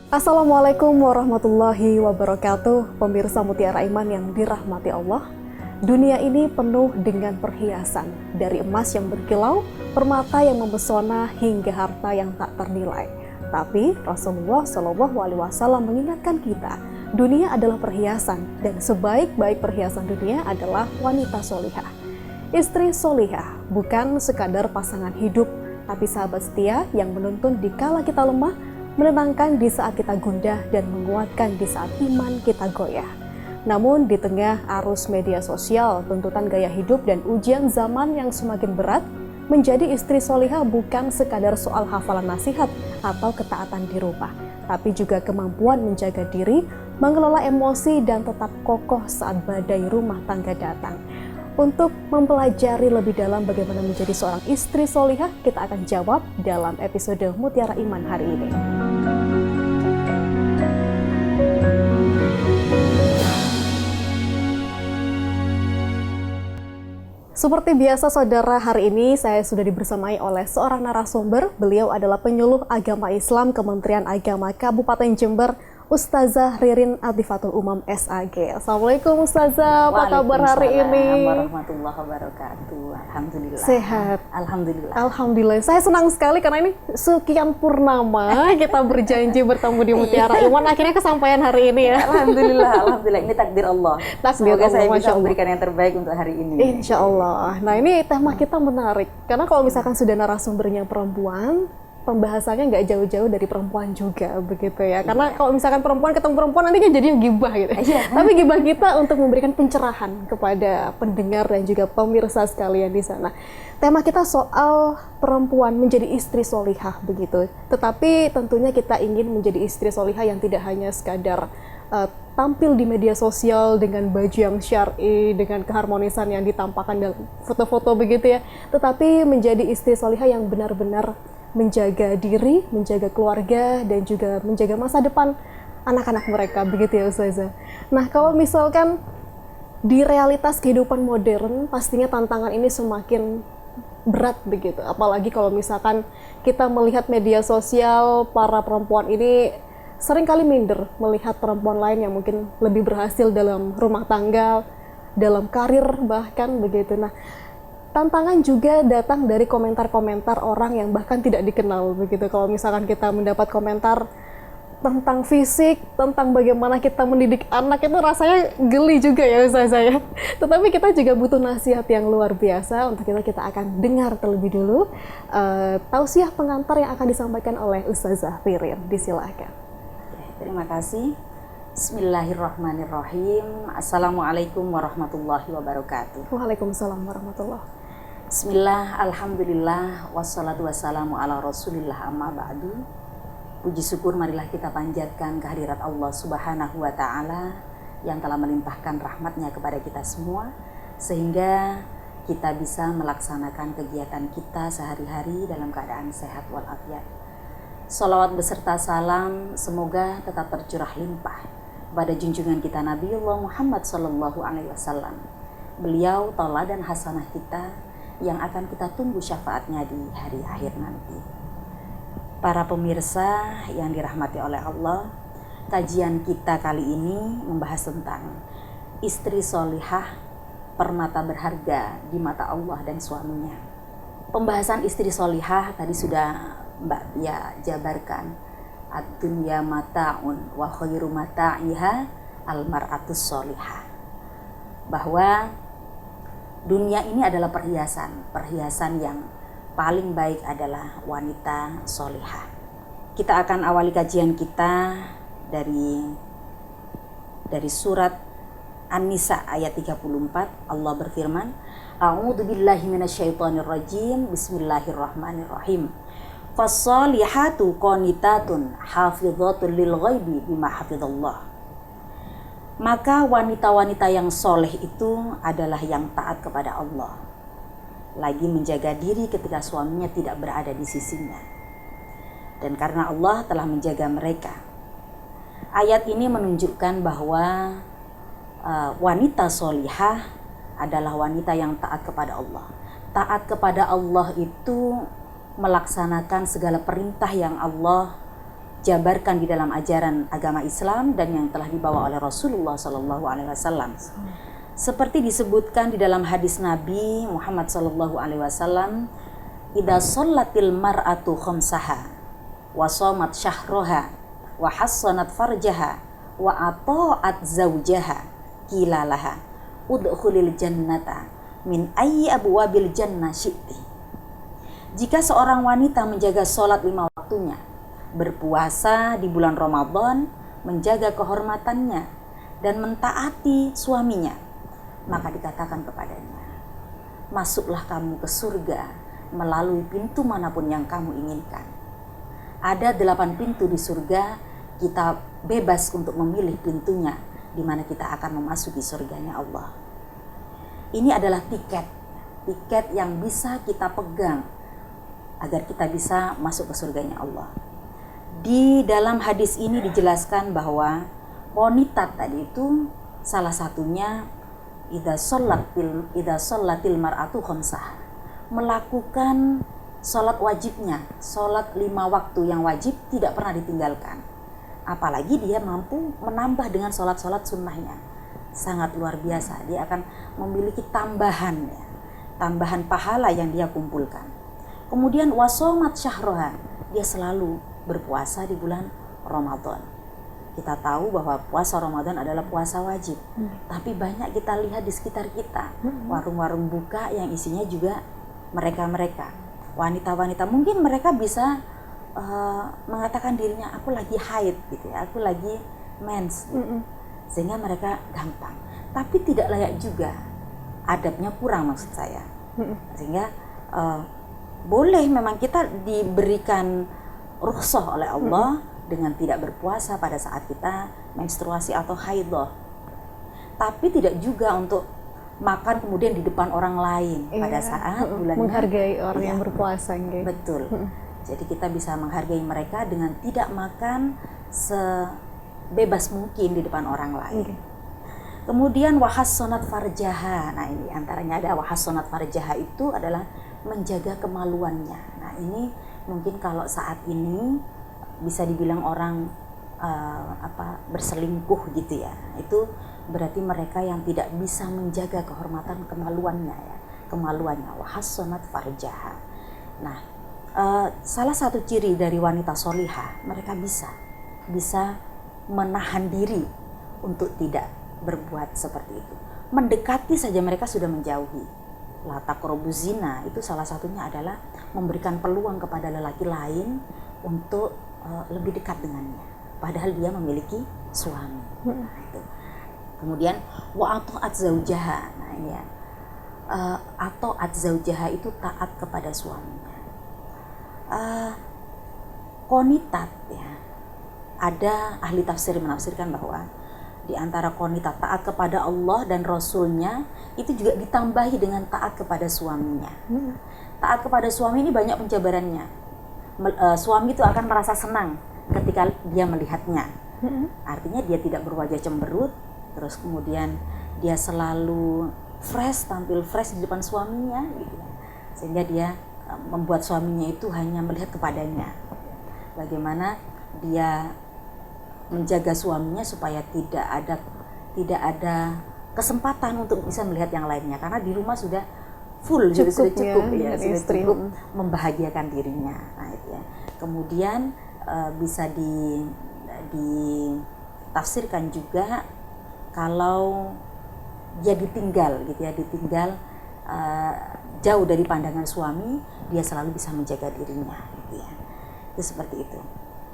Assalamualaikum warahmatullahi wabarakatuh. Pemirsa Mutiara Iman yang dirahmati Allah. Dunia ini penuh dengan perhiasan, dari emas yang berkilau, permata yang memesona, hingga harta yang tak ternilai. Tapi Rasulullah SAW mengingatkan kita, dunia adalah perhiasan, dan sebaik-baik perhiasan dunia adalah wanita solihah. Istri solihah bukan sekadar pasangan hidup, tapi sahabat setia yang menuntun di kala kita lemah, menenangkan di saat kita gundah, dan menguatkan di saat iman kita goyah. Namun di tengah arus media sosial, tuntutan gaya hidup, dan ujian zaman yang semakin berat, menjadi istri solihah bukan sekadar soal hafalan nasihat atau ketaatan di rumah, tapi juga kemampuan menjaga diri, mengelola emosi, dan tetap kokoh saat badai rumah tangga datang. Untuk mempelajari lebih dalam bagaimana menjadi seorang istri solihah, kita akan jawab dalam episode Mutiara Iman hari ini. Seperti biasa saudara, hari ini saya sudah dibersamai oleh seorang narasumber. Beliau adalah penyuluh agama Islam Kementerian Agama Kabupaten Jember, Ustazah Ririn Atifatul Umam SAG. Assalamualaikum Ustazah, apa kabar hari ini? Warahmatullahi wabarakatuh. Alhamdulillah. Sehat? Alhamdulillah. Alhamdulillah. Saya senang sekali karena ini sekian purnama kita berjanji bertemu di Mutiara Iman. Akhirnya kesampaian hari ini ya. Alhamdulillah. Ini takdir Allah. Takdir Semoga Allah, saya bisa Masya Allah. memberikan yang terbaik untuk hari ini. Insya Allah. Nah, ini tema kita menarik. Karena kalau misalkan sudah narasumbernya perempuan, pembahasannya nggak jauh-jauh dari perempuan juga, begitu ya. Karena kalau misalkan perempuan ketemu perempuan, nanti kan jadinya gibah gitu. Tapi gibah kita untuk memberikan pencerahan kepada pendengar dan juga pemirsa sekalian di sana. Tema kita soal perempuan menjadi istri solihah, begitu. Tetapi tentunya kita ingin menjadi istri solihah yang tidak hanya sekadar tampil di media sosial dengan baju yang syar'i, dengan keharmonisan yang ditampakkan dalam foto-foto begitu ya. Tetapi menjadi istri solihah yang benar-benar menjaga diri, menjaga keluarga, dan juga menjaga masa depan anak-anak mereka, begitu ya Ustazah. Nah, kalau misalkan di realitas kehidupan modern, pastinya tantangan ini semakin berat begitu. Apalagi kalau misalkan kita melihat media sosial, para perempuan ini seringkali minder melihat perempuan lain yang mungkin lebih berhasil dalam rumah tangga, dalam karir bahkan begitu. Nah, tantangan juga datang dari komentar-komentar orang yang bahkan tidak dikenal begitu. Kalau misalkan kita mendapat komentar tentang fisik, tentang bagaimana kita mendidik anak, itu rasanya geli juga ya Ustazah ya. Tetapi kita juga butuh nasihat yang luar biasa. Untuk itu kita akan dengar terlebih dulu tausiah pengantar yang akan disampaikan oleh Ustazah Ririn. Disilahkan. Terima kasih. Bismillahirrahmanirrahim. Assalamualaikum warahmatullahi wabarakatuh. Waalaikumsalam warahmatullahi. Bismillah, alhamdulillah, wassalatu wassalamu ala rasulillah, amma ba'du. Puji syukur marilah kita panjatkan kehadirat Allah subhanahu wa ta'ala yang telah melimpahkan rahmatnya kepada kita semua, sehingga kita bisa melaksanakan kegiatan kita sehari-hari dalam keadaan sehat walafiat. Salawat beserta salam semoga tetap tercurah limpah pada junjungan kita Nabiullah Muhammad SAW. Beliau tauladan hasanah kita yang akan kita tunggu syafaatnya di hari akhir nanti. Para pemirsa yang dirahmati oleh Allah, kajian kita kali ini membahas tentang istri solihah, permata berharga di mata Allah dan suaminya. Pembahasan istri solihah tadi sudah Mbak Pia jabarkan. Ad-dunya mata'un wa khairu mata'iha al-mar'atus solihah. Bahwa dunia ini adalah perhiasan yang paling baik adalah wanita solihah. Kita akan awali kajian kita dari surat An-Nisa ayat 34. Allah berfirman, A'udzu billahi minasyaitonir rajim. Bismillahirrahmanirrahim. Fassolihatu qanitatun hafidhatul lil ghaibi bima hafidhallah. Maka wanita-wanita yang soleh itu adalah yang taat kepada Allah, lagi menjaga diri ketika suaminya tidak berada di sisinya. Dan karena Allah telah menjaga mereka. Ayat ini menunjukkan bahwa wanita solihah adalah wanita yang taat kepada Allah. Taat kepada Allah itu melaksanakan segala perintah yang Allah dijabarkan di dalam ajaran agama Islam dan yang telah dibawa oleh Rasulullah SAW. Seperti disebutkan di dalam hadis Nabi Muhammad SAW, "Idza shallatil mar'atu khamsaha wa shamat syahraha wa hassanat farjaha wa ata'at zawjaha qila laha udkhulil jannata min ayyi abwabil jannah syi'ti." Jika seorang wanita menjaga sholat 5 waktunya, berpuasa di bulan Ramadan, menjaga kehormatannya, dan mentaati suaminya, maka dikatakan kepadanya, masuklah kamu ke surga melalui pintu manapun yang kamu inginkan. Ada 8 pintu di surga, kita bebas untuk memilih pintunya di mana kita akan memasuki surganya Allah. Ini adalah tiket yang bisa kita pegang agar kita bisa masuk ke surganya Allah. Di dalam hadis ini dijelaskan bahwa wanita tadi itu salah satunya idza shallatil mar'atu khamsah, melakukan sholat wajibnya, sholat 5 waktu yang wajib tidak pernah ditinggalkan. Apalagi dia mampu menambah dengan sholat-sholat sunnahnya, sangat luar biasa. Dia akan memiliki tambahan pahala yang dia kumpulkan. Kemudian wasomat syahroha, dia selalu berpuasa di bulan Ramadan. Kita tahu bahwa puasa Ramadan adalah puasa wajib, tapi banyak kita lihat di sekitar kita, warung-warung buka yang isinya juga mereka-mereka, wanita-wanita. Mungkin mereka bisa mengatakan dirinya, aku lagi haid gitu ya, aku lagi mens, gitu. Sehingga mereka gampang. Tapi tidak layak juga, adabnya kurang maksud saya. Sehingga boleh memang kita diberikan rukhsah oleh Allah dengan tidak berpuasa pada saat kita menstruasi atau haidh. Tapi tidak juga untuk makan kemudian di depan orang lain pada saat bulannya. Menghargai orang yang berpuasa. Betul. Jadi kita bisa menghargai mereka dengan tidak makan sebebas mungkin di depan orang lain. Kemudian wahassanat farjaha. Nah, ini antaranya ada wahassanat farjaha, itu adalah menjaga kemaluannya. Nah, ini mungkin kalau saat ini bisa dibilang orang berselingkuh gitu ya. Itu berarti mereka yang tidak bisa menjaga kehormatan kemaluannya. Wahassanat farjaha. Nah, salah satu ciri dari wanita solihah, mereka bisa menahan diri untuk tidak berbuat seperti itu. Mendekati saja mereka sudah menjauhi. La taqrabu zina, itu salah satunya adalah memberikan peluang kepada lelaki lain untuk lebih dekat dengannya, padahal dia memiliki suami. Nah, itu. Kemudian wa ata'at zaujaha. Nah, ini ya. Ata'at zaujaha itu taat kepada suaminya. Qonitat ya. Ada ahli tafsir menafsirkan bahwa di antara qonitat, taat kepada Allah dan Rasulnya, itu juga ditambahi dengan taat kepada suaminya. Taat kepada suami ini banyak penjabarannya. Suami itu akan merasa senang ketika dia melihatnya. Artinya dia tidak berwajah cemberut, terus kemudian dia selalu tampil fresh di depan suaminya gitu. Sehingga dia membuat suaminya itu hanya melihat kepadanya. Bagaimana dia menjaga suaminya supaya tidak ada kesempatan untuk bisa melihat yang lainnya, karena di rumah sudah full, sudah cukup membahagiakan dirinya. Nah, itu ya. Kemudian bisa ditafsirkan juga kalau dia ditinggal gitu ya, jauh dari pandangan suami, dia selalu bisa menjaga dirinya gitu ya. Itu seperti itu.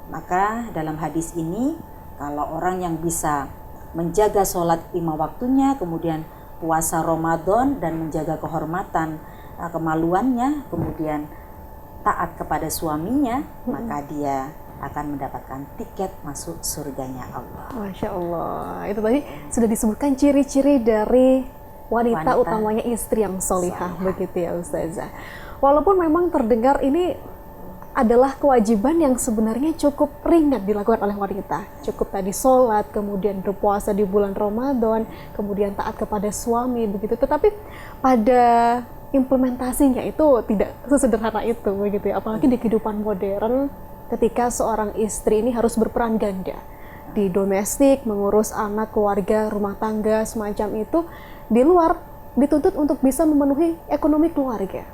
Maka dalam hadis ini, kalau orang yang bisa menjaga sholat 5 waktunya, kemudian puasa Ramadan dan menjaga kehormatan kemaluannya, kemudian taat kepada suaminya, maka dia akan mendapatkan tiket masuk surganya Allah. Masya Allah. Itu tadi sudah disebutkan ciri-ciri dari wanita utamanya istri yang solihah, begitu ya Ustazah. Walaupun memang terdengar ini adalah kewajiban yang sebenarnya cukup ringan dilakukan oleh wanita. Cukup tadi sholat, kemudian berpuasa di bulan Ramadan, kemudian taat kepada suami, begitu. Tetapi pada implementasinya itu tidak sesederhana itu, begitu ya. Apalagi di kehidupan modern, ketika seorang istri ini harus berperan ganda di domestik, mengurus anak, keluarga, rumah tangga, semacam itu, di luar dituntut untuk bisa memenuhi ekonomi keluarga.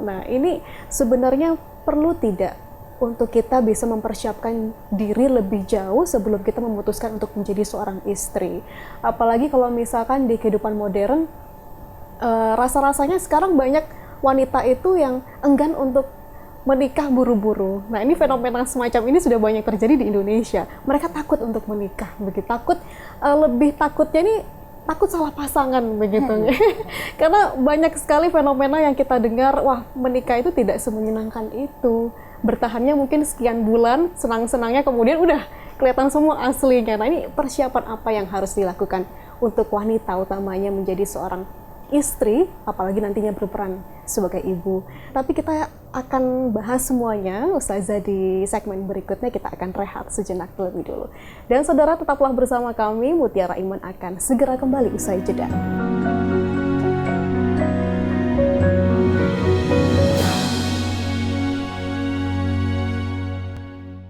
Nah, ini sebenarnya perlu tidak untuk kita bisa mempersiapkan diri lebih jauh sebelum kita memutuskan untuk menjadi seorang istri. Apalagi kalau misalkan di kehidupan modern, rasa-rasanya sekarang banyak wanita itu yang enggan untuk menikah buru-buru. Nah, ini fenomena semacam ini sudah banyak terjadi di Indonesia. Mereka takut untuk menikah, begitu takut, lebih takutnya ini takut salah pasangan begitu. Karena banyak sekali fenomena yang kita dengar, wah menikah itu tidak semenyenangkan itu. Bertahannya mungkin sekian bulan, senang-senangnya kemudian udah kelihatan semua aslinya. Nah, ini persiapan apa yang harus dilakukan untuk wanita utamanya menjadi seorang istri, apalagi nantinya berperan sebagai ibu. Tapi kita akan bahas semuanya, Ustazah, di segmen berikutnya. Kita akan rehat sejenak terlebih dulu. Dan saudara, tetaplah bersama kami, Mutiara Iman akan segera kembali usai jeda.